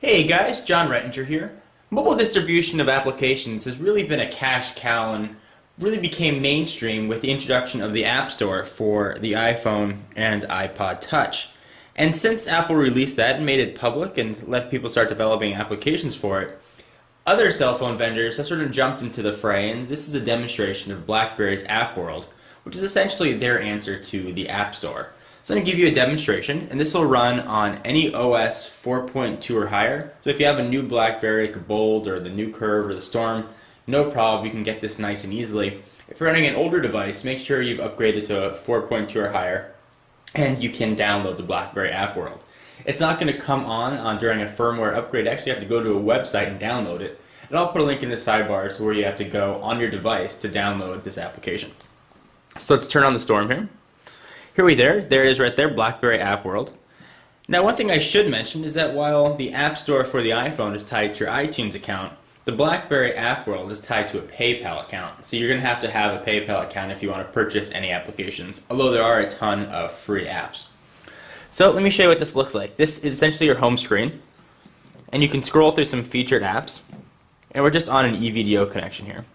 Hey guys, John Rettinger here. Mobile distribution of applications has really been a cash cow and really became mainstream with the introduction of the App Store for the iPhone and iPod Touch. And since Apple released that and made it public and let people start developing applications for it, other cell phone vendors have sort of jumped into the fray, and this is a demonstration of Blackberry's App World, which is essentially their answer to the App Store. So I'm going to give you a demonstration, and this will run on any OS 4.2 or higher. So if you have a new Blackberry, like Bold or the new Curve or the Storm, no problem, you can get this nice and easily. If you're running an older device, make sure you've upgraded to a 4.2 or higher, and you can download the Blackberry App World. It's not going to come on during a firmware upgrade. Actually, you have to go to a website and download it. And I'll put a link in the sidebar so where you have to go on your device to download this application. So let's turn on the Storm here. Here we there it is right there, Blackberry App World. Now one thing I should mention is that while the App Store for the iPhone is tied to your iTunes account, the Blackberry App World is tied to a PayPal account. So you're going to have a PayPal account if you want to purchase any applications, although there are a ton of free apps. So let me show you what this looks like. This is essentially your home screen, and you can scroll through some featured apps, and we're just on an eVideo connection here.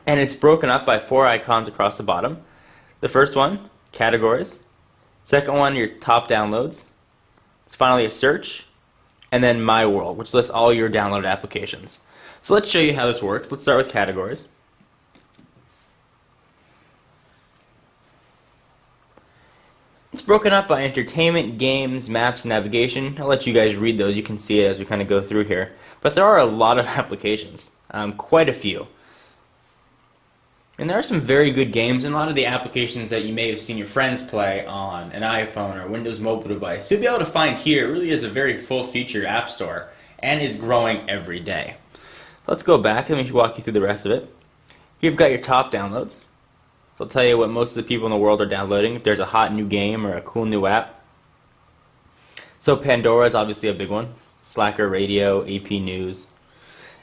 And it's broken up by 4 icons across the bottom. The first one, categories. Second one, your top downloads. It's finally a search, and then My World, which lists all your downloaded applications. So let's show you how this works. Let's start with categories. It's broken up by entertainment, games, maps, and navigation. I'll let you guys read those. You can see it as we kind of go through here. But there are a lot of applications, quite a few. And there are some very good games, and a lot of the applications that you may have seen your friends play on an iPhone or Windows mobile device, you'll be able to find here. It really is a very full-featured app store and is growing every day. Let's go back and let me walk you through the rest of it. Here you've got your top downloads. So I'll tell you what most of the people in the world are downloading if there's a hot new game or a cool new app. So Pandora is obviously a big one. Slacker Radio, AP News.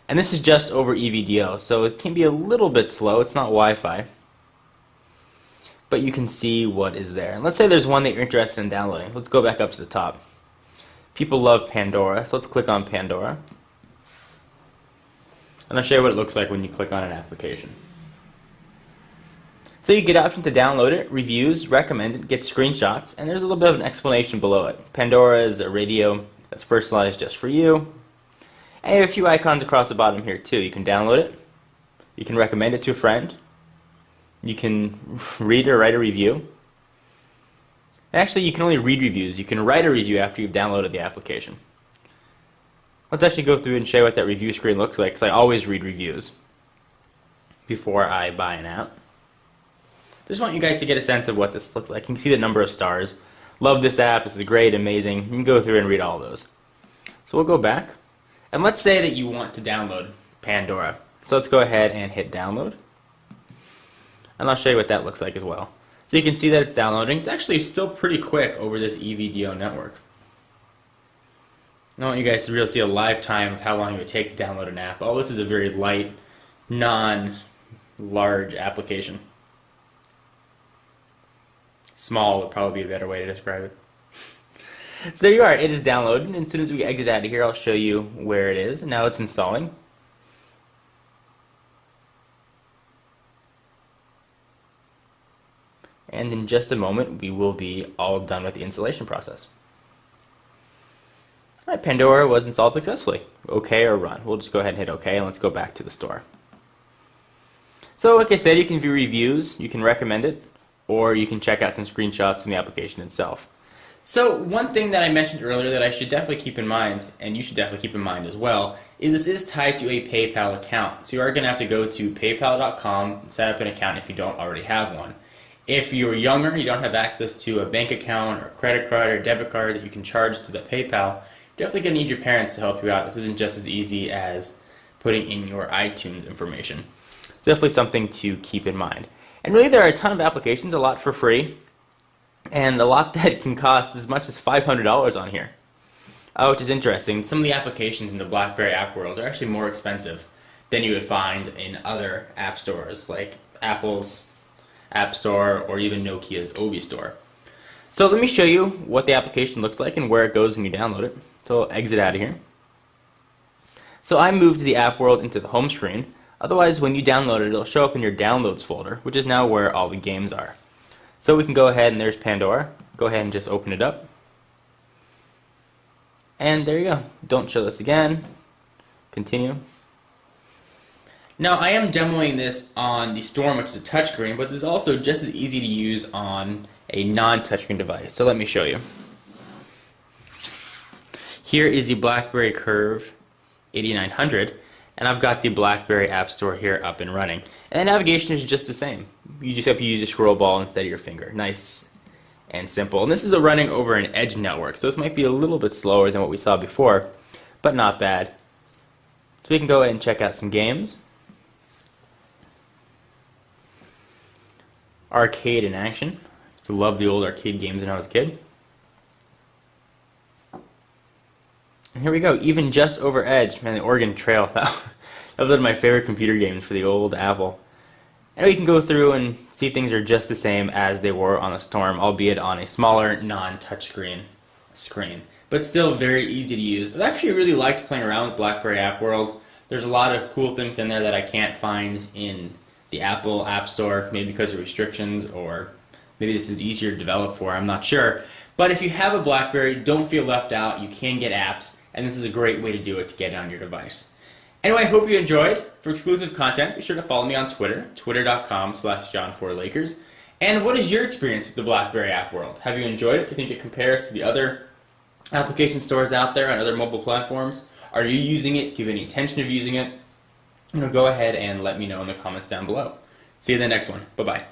And this is just over eVideo, so it can be a little bit slow. It's not Wi-Fi. But you can see what is there. And let's say there's one that you're interested in downloading. Let's go back up to the top. People love Pandora, so let's click on Pandora. And I'll show you what it looks like when you click on an application. So you get the option to download it, reviews, recommend it, get screenshots, and there's a little bit of an explanation below it. Pandora is a radio that's personalized just for you. And you have a few icons across the bottom here too. You can download it, you can recommend it to a friend, you can read or write a review. Actually, you can only read reviews. You can write a review after you've downloaded the application. Let's actually go through and show you what that review screen looks like, because I always read reviews before I buy an app. Just want you guys to get a sense of what this looks like. You can see the number of stars. Love this app. This is great, amazing. You can go through and read all those. So we'll go back. And let's say that you want to download Pandora. So let's go ahead and hit download. And I'll show you what that looks like as well. So you can see that it's downloading. It's actually still pretty quick over this eVideo network. I want you guys to really see a live time of how long it would take to download an app. Oh, this is a very light, non-large application. Small would probably be a better way to describe it. So there you are, it is downloaded, and as soon as we exit out of here, I'll show you where it is. Now it's installing. And in just a moment, we will be all done with the installation process. Alright, Pandora was installed successfully. OK or run. We'll just go ahead and hit OK, and let's go back to the store. So like I said, you can view reviews, you can recommend it, or you can check out some screenshots from the application itself. So one thing that I mentioned earlier that I should definitely keep in mind, and you should definitely keep in mind as well, is this is tied to a PayPal account. So you are going to have to go to paypal.com and set up an account if you don't already have one. If you're younger, you don't have access to a bank account or a credit card or debit card that you can charge to the PayPal, you're definitely going to need your parents to help you out. This isn't just as easy as putting in your iTunes information. It's definitely something to keep in mind. And really there are a ton of applications, a lot for free, and a lot that can cost as much as $500 on here, which is interesting. Some of the applications in the Blackberry App World are actually more expensive than you would find in other app stores, like Apple's App Store or even Nokia's Ovi Store. So let me show you what the application looks like and where it goes when you download it. So I'll exit out of here. So I moved the app world into the home screen. Otherwise, when you download it, it'll show up in your downloads folder, which is now where all the games are. So we can go ahead, and there's Pandora. Go ahead and just open it up. And there you go. Don't show this again. Continue. Now I am demoing this on the Storm, which is a touchscreen, but this is also just as easy to use on a non-touchscreen device. So let me show you. Here is the Blackberry Curve 8900, and I've got the Blackberry App Store here up and running. And the navigation is just the same. You just have to use your scroll ball instead of your finger. Nice and simple. And this is running over an edge network, so this might be a little bit slower than what we saw before, but not bad. So we can go ahead and check out some games. Arcade in action. I used to love the old arcade games when I was a kid. And here we go, even just over Edge, man, the Oregon Trail. That was one of my favorite computer games for the old Apple. And we can go through and see things are just the same as they were on the Storm, albeit on a smaller, non-touchscreen screen. But still very easy to use. I've actually really liked playing around with Blackberry App World. There's a lot of cool things in there that I can't find in the Apple App Store, maybe because of restrictions, or maybe this is easier to develop for, I'm not sure. But if you have a Blackberry, don't feel left out. You can get apps, and this is a great way to do it to get it on your device. Anyway, I hope you enjoyed. For exclusive content, be sure to follow me on Twitter, twitter.com/John4Lakers. And what is your experience with the Blackberry App World? Have you enjoyed it? Do you think it compares to the other application stores out there on other mobile platforms? Are you using it? Do you have any intention of using it? Go ahead and let me know in the comments down below. See you in the next one. Bye-bye.